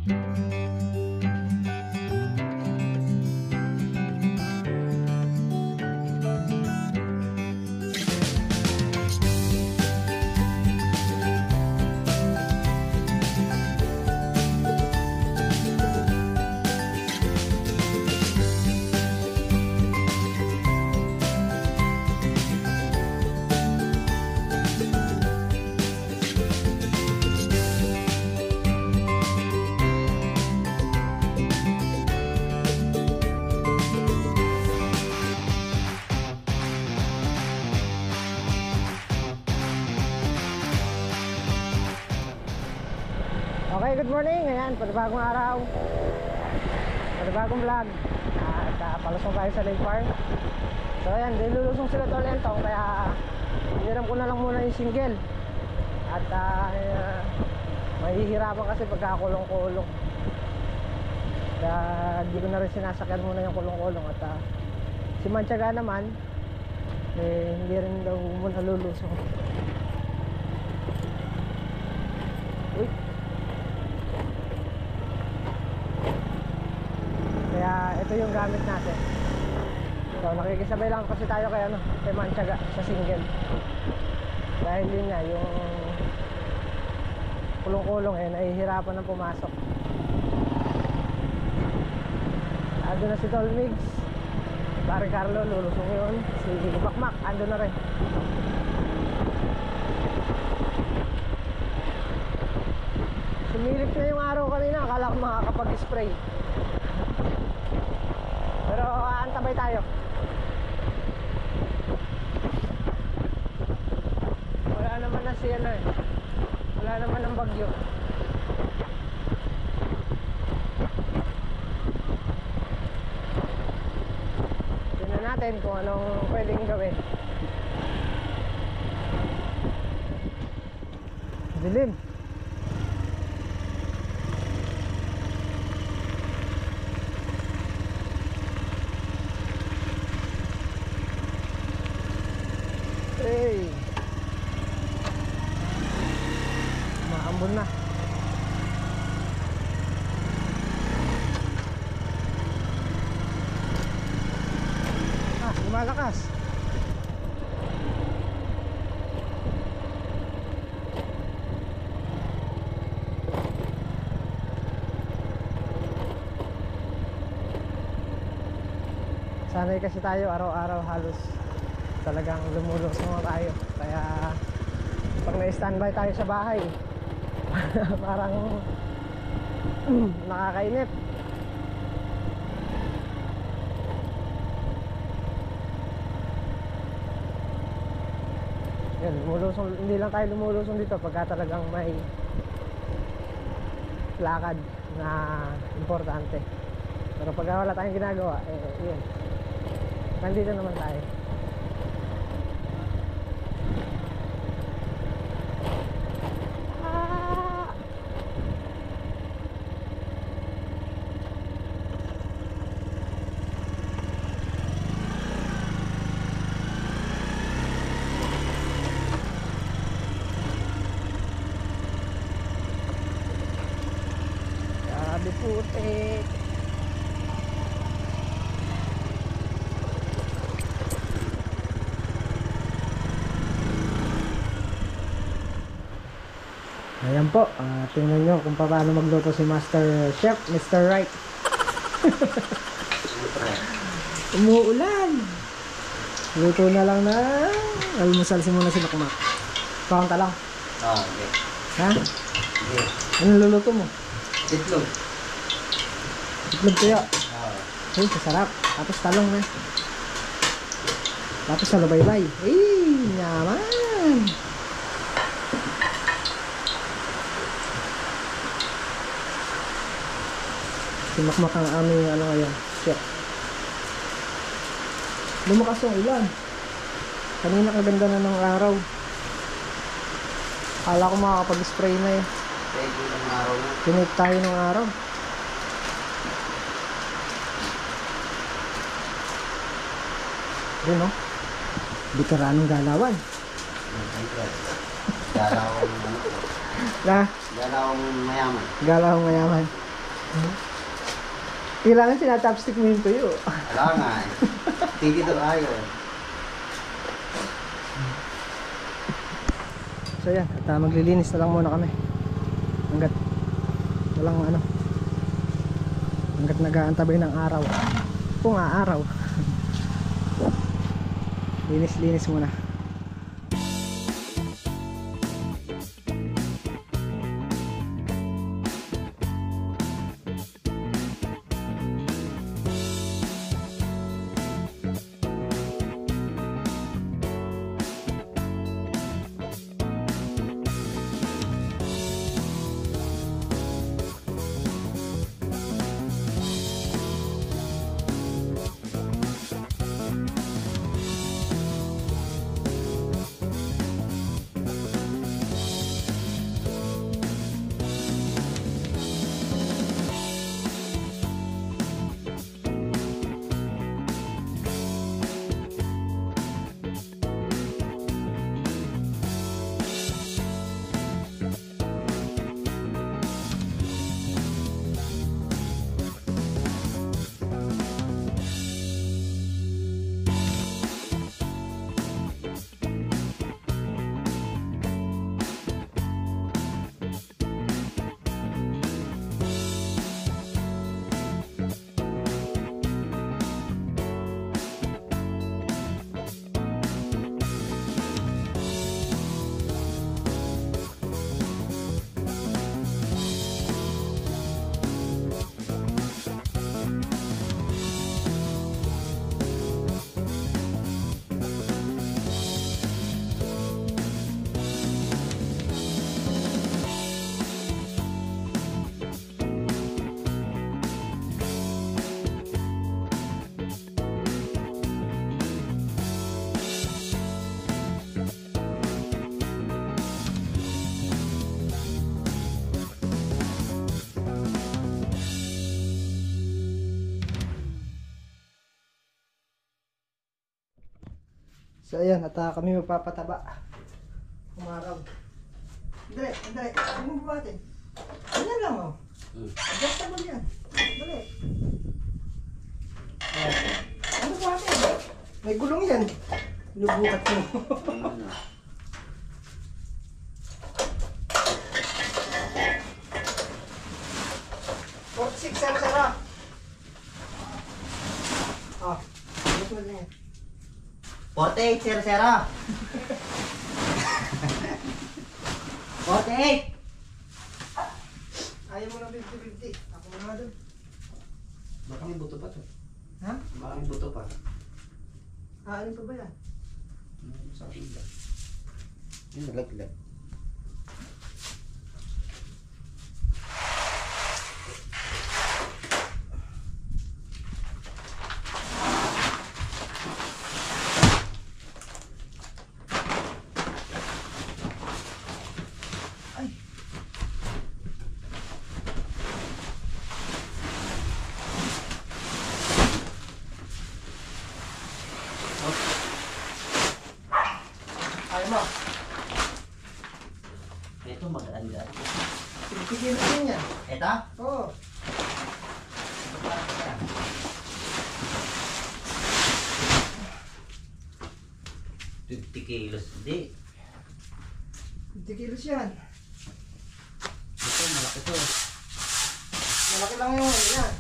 Okay, good morning. Ayan, panibagong araw, panibagong vlog. At palusong tayo sa Lake Park. So ayan, nilulusong sila Torlentong. Kaya hiniram ko na lang muna yung single. At mahihirapan kasi pagkakulong-kulong. Kaya hindi ko na rin sinasakyan muna yung kulong-kulong. At si Mantiaga naman hindi rin daw muna lulusong. Uy. Kaya ito yung gamit natin. So nakikisabay lang kasi tayo kay Mantiaga sa single. Dahil yun nga, yung kulong-kulong nahihirapan ng pumasok. Ando na si Tolmigs, Barry Carlo, lulusong yun. Si Makmak, ando na rin. Sumilip na yung araw kanina, akala ko makakapag-spray. Pero antabay tayo. Wala naman na siya wala naman ng bagyo. Tingnan natin kung anong pwedeng gawin. Dilim. Hey, maambon na. Lumalakas. Sanay kasi tayo araw-araw halos talagang lumulusong tayo. Kaya pag na-standby tayo sa bahay parang nakakainip. Yan, lumulusong, hindi lang tayo lumulusong dito pagka talagang may lakad na importante. Pero pag wala tayong ginagawa, yun, nandito naman tayo. Grabe putik. Ayan po, tingnan nyo kung paano magluto si Master Chef, Mr. Right. Umuulan. Luto na lang na. Almusal si muna si Makmak. Pakang ka lang. Okay. Ha? Okay. Anong luluto mo? Itlog. Itlog tuyo. Ay, kasarap. Tapos talong na. Tapos salubaybay. Ay, naman. Si Makmak ang aming ngayon, chef. Lumakas yung ulan. Kanina kaganda na ng araw. Akala ko makakapag-spray na eh. Pwede ng araw na. Pinip tayo ng araw. Yun o. Bikaranong galawan. Galawang Na? Galawang mayaman. Galawang mayaman. Kailangan sinatapstick mo yung tuyo. Wala nga eh. Tigidor ayaw eh. So yan, at maglilinis na lang muna kami. Hanggat walang ano. Hanggat nag-aantabay ng araw. Kung araw. Linis-linis muna. So ayan, at kami magpapataba. Umaraw. Dali, dali. Ano mo buhatin? Ganyan lang oh. Adjustable yan. Dali. Ano buhatin? May gulong yan. Lubukat mo. 46 Sara. Ah, ano mo lang yan? 48, Sera. 48! Ayaw mo ng 50-50. Ako na nga doon. Baka may buto pa to. Ha? Baka may buto pa. Alin pa ba yan? Sa ila. Yung nalaglag. Ayaw mo. Ito magaan-gaan. Pipigil natin yan. Ito? Oo. $50 kilos. Hindi. 50 kilos yan. Ito, malaki to. Malaki lang yung ano yan.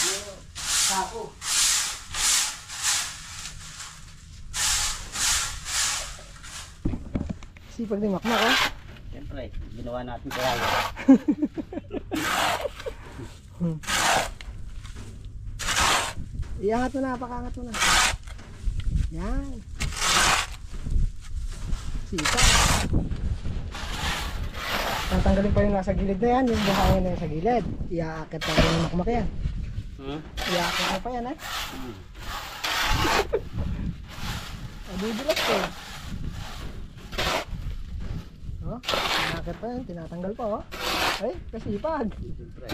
Yung sako. Sipag ni Makmak oh. Siyempre, ginawa natin kaya yun. Iangat mo na, pakangat mo na. Yan. Sipag. Tatanggalin pa yung nasa gilid na yan, yung buhangin na yung sa gilid. Iaakit pa rin ni Makmak yan. Iaakit mo pa yan eh. Adudulas ko. Oh, inaakit pa yan, tinatanggal pa oh. Ay, kasipag. Siyempre.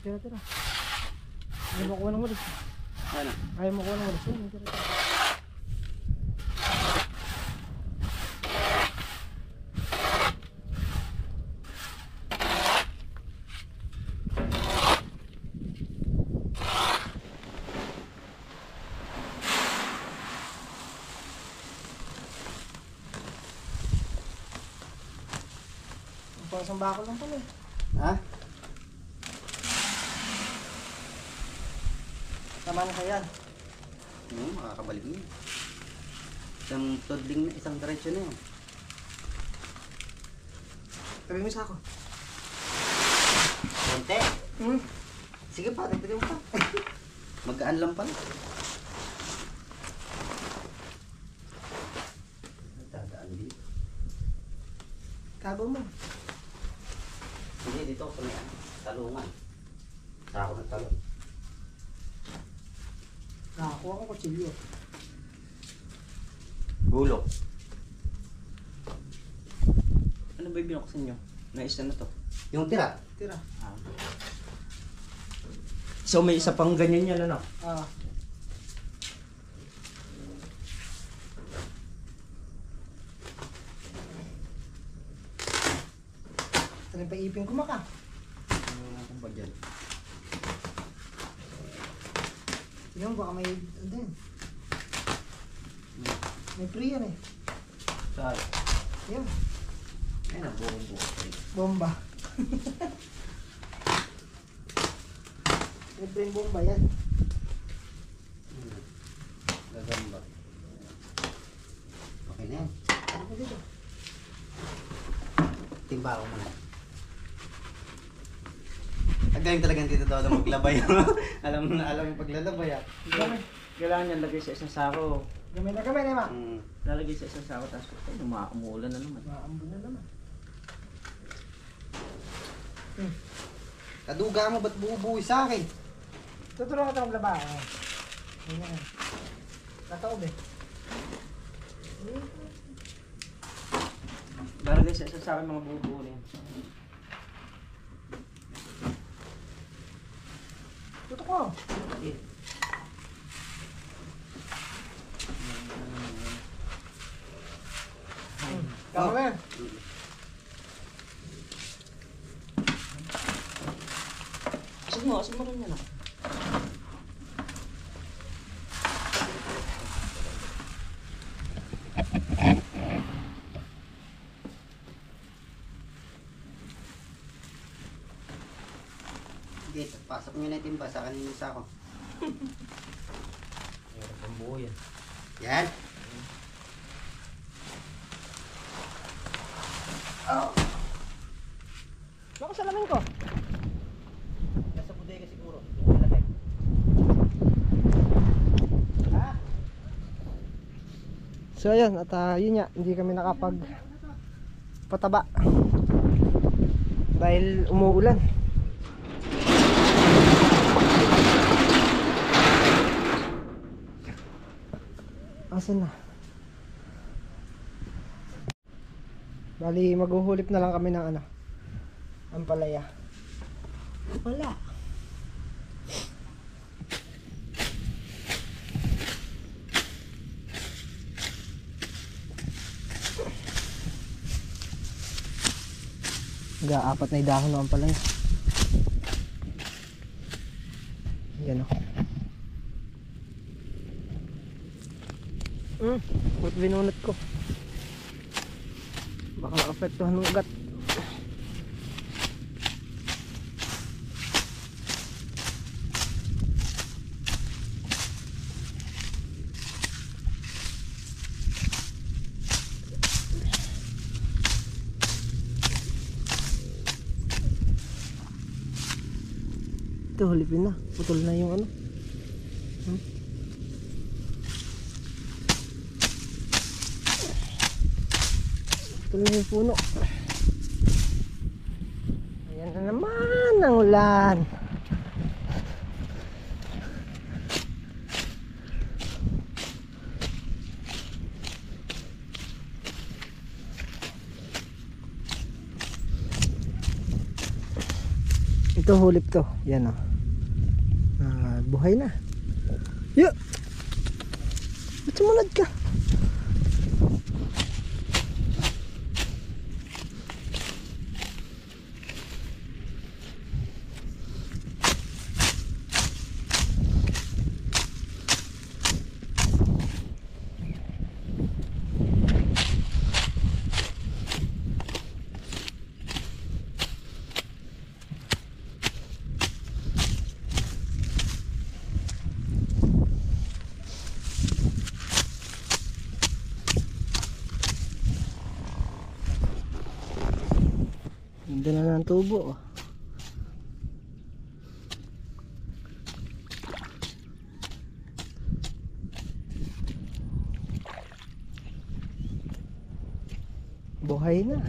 tira-tira. Ayaw mo kuha ng walis. Ano? Ayaw mo kuha ng walis. Yun, tira-tira. Pang isang bako lang pala eh. Ha? Tama na kaya. Makakabalik niya. Isang tudling na, isang diretso na yun. Tabi mo sa ako. Konti. Hmm? Sige pa, dagdagan mo pa. Magkaan lang pala. Dadaan din. Tago mo. Hindi, dito ako may talungan. Sako ng talon. Nakakuha ko kutsilyo. Bulok. Ano ba yung binuksan nyo? Naisa na to. Yung tira. Tira. So may isa pang ganyan yan ano? Ah. Saan pa ipin ko maka? Ano ba dyan? Tignan mo baka may ano din. May free yan eh. Saan? Yan. Ay, nabuo-buo. Bomba. May free bomba yan. Gagamba. Okay na yan. Ano ko dito? Timba ko muna. Agaling talagang dito daw na maglabay. alam yung paglalabay ah. Kailangan yan lagay sa isang sako. Gamay na gamay na ma. Lalagay sa isang sako tapos umuulan na naman. Maambo na naman. Kaduga mo, ba't buo-buo sa akin? Tutulungan ka ito maglaba. Ayan. Nataob eh. Lalagay sa isang sako mga buo-buo na yan. Tutok mo. Tama ba yan? Asig mo rin yan ah. Sige, pasok nyo na yung timba sa kanina sa ako. Meron pang buo yan. Yan. Baka salamin ko. Nasa bodega siguro. Nalagay. So ayun, at yun nga, hindi kami nakapag pataba dahil umuulan. Asan na? Bali maghuhulip na lang kami ng ano, ang palaya. Wala. Apat na dahon naman pala yun. Yan o. Ba't binunot ko? Baka nakapektuhan ng ugat. Ito, hulipin na. Putol na yung ano. Putol na yung puno. Ayan na naman ang ulan. Ito hulip to. Yan o. Buhay na. Yo! Ba't sumunod ka? Ganda na ng tubo. Buhay na.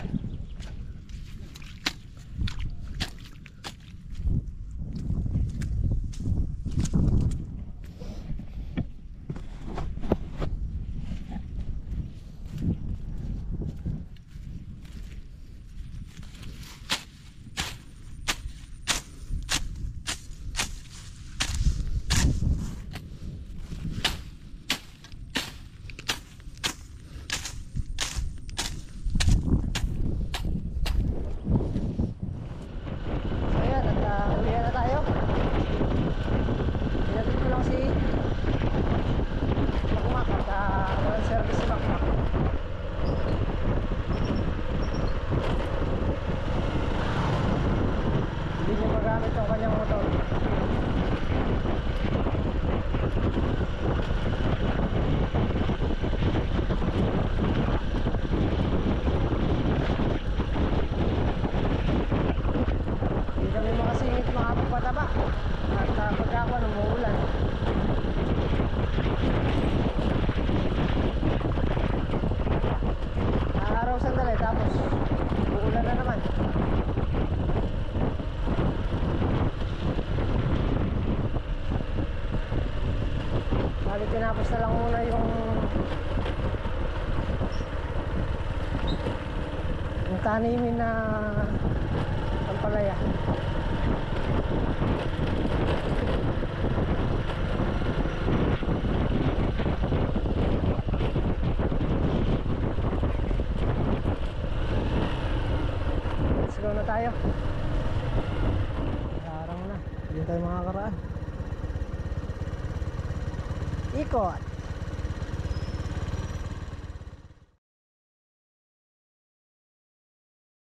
Tinapos na lang muna yung tanimin na pampalaya. Let's go na tayo. Harang na, hindi tayo makakaraan. Ikot.